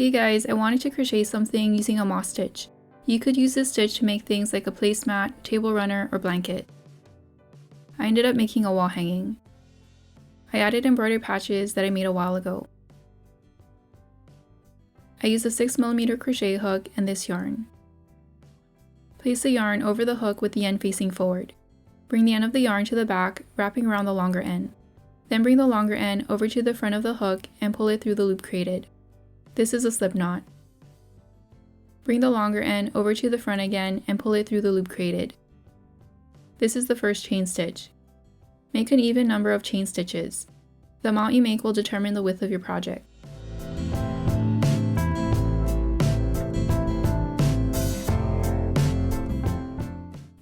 Hey guys, I wanted to crochet something using a moss stitch. You could use this stitch to make things like a placemat, table runner, or blanket. I ended up making a wall hanging. I added embroidered patches that I made a while ago. I used a 6mm crochet hook and this yarn. Place the yarn over the hook with the end facing forward. Bring the end of the yarn to the back, wrapping around the longer end. Then bring the longer end over to the front of the hook and pull it through the loop created. This is a slip knot. Bring the longer end over to the front again and pull it through the loop created. This is the first chain stitch. Make an even number of chain stitches. The amount you make will determine the width of your project.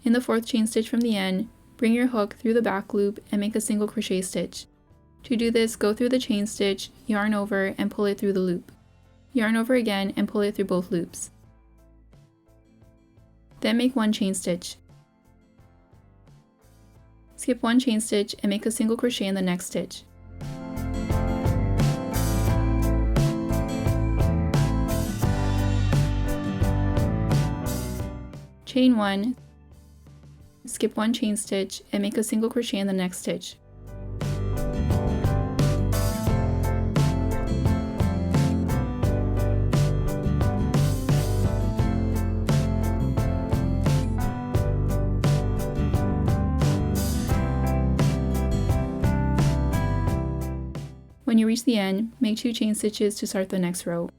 In the fourth chain stitch from the end, bring your hook through the back loop and make a single crochet stitch. To do this, go through the chain stitch, yarn over, and pull it through the loop. Yarn over again and pull it through both loops. Then make one chain stitch. Skip one chain stitch and make a single crochet in the next stitch. Chain 1, skip one chain stitch and make a single crochet in the next stitch. When you reach the end, make 2 chain stitches to start the next row.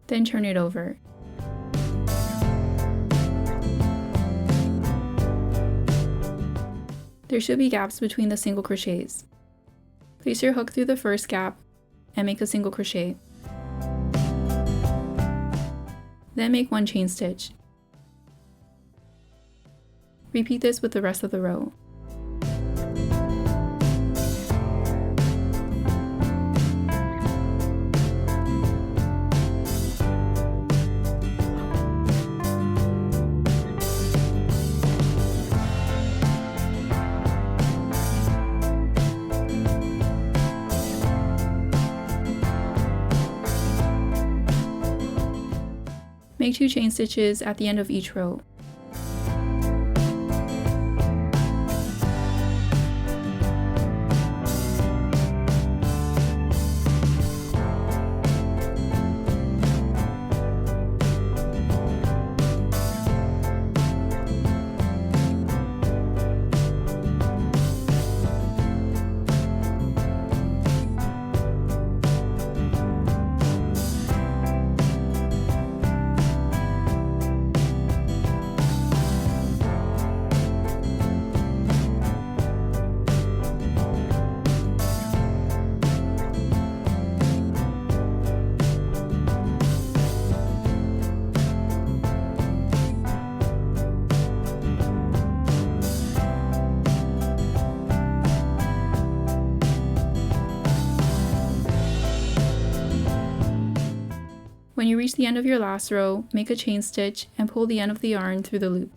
Then turn it over. There should be gaps between the single crochets. Place your hook through the first gap and make a single crochet. Then make 1 chain stitch. Repeat this with the rest of the row. Make 2 chain stitches at the end of each row. When you reach the end of your last row, make a chain stitch and pull the end of the yarn through the loop.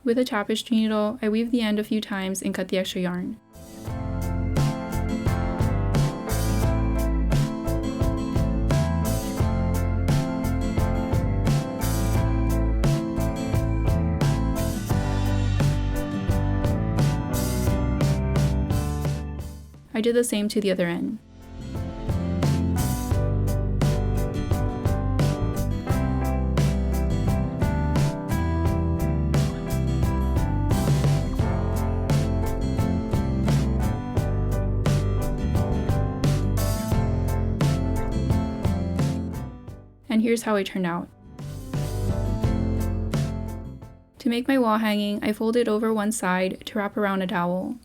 With a tapestry needle, I weave the end a few times and cut the extra yarn. I did the same to the other end. And here's how it turned out. To make my wall hanging, I folded over one side to wrap around a dowel.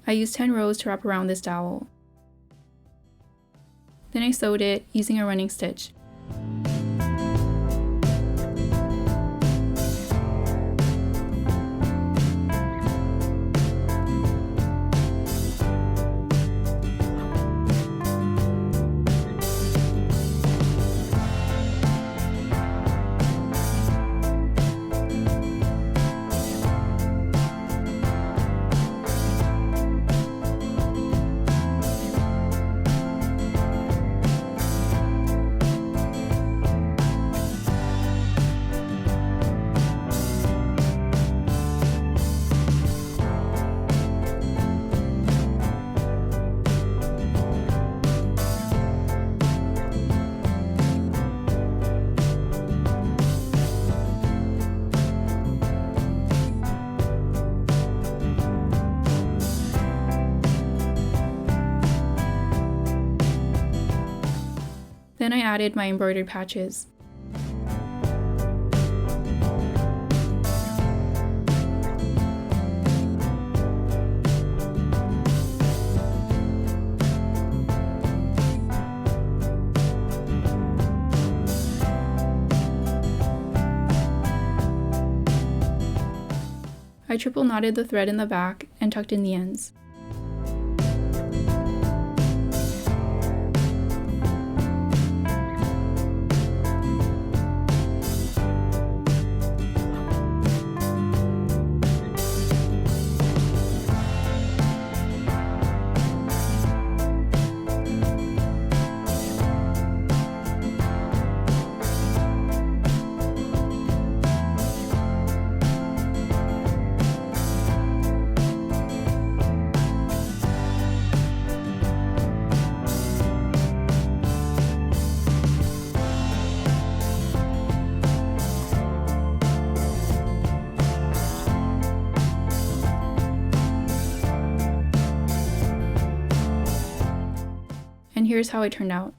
I used 10 rows to wrap around this dowel. Then I sewed it using a running stitch. Then I added my embroidered patches. I triple knotted the thread in the back and tucked in the ends. And here's how it turned out.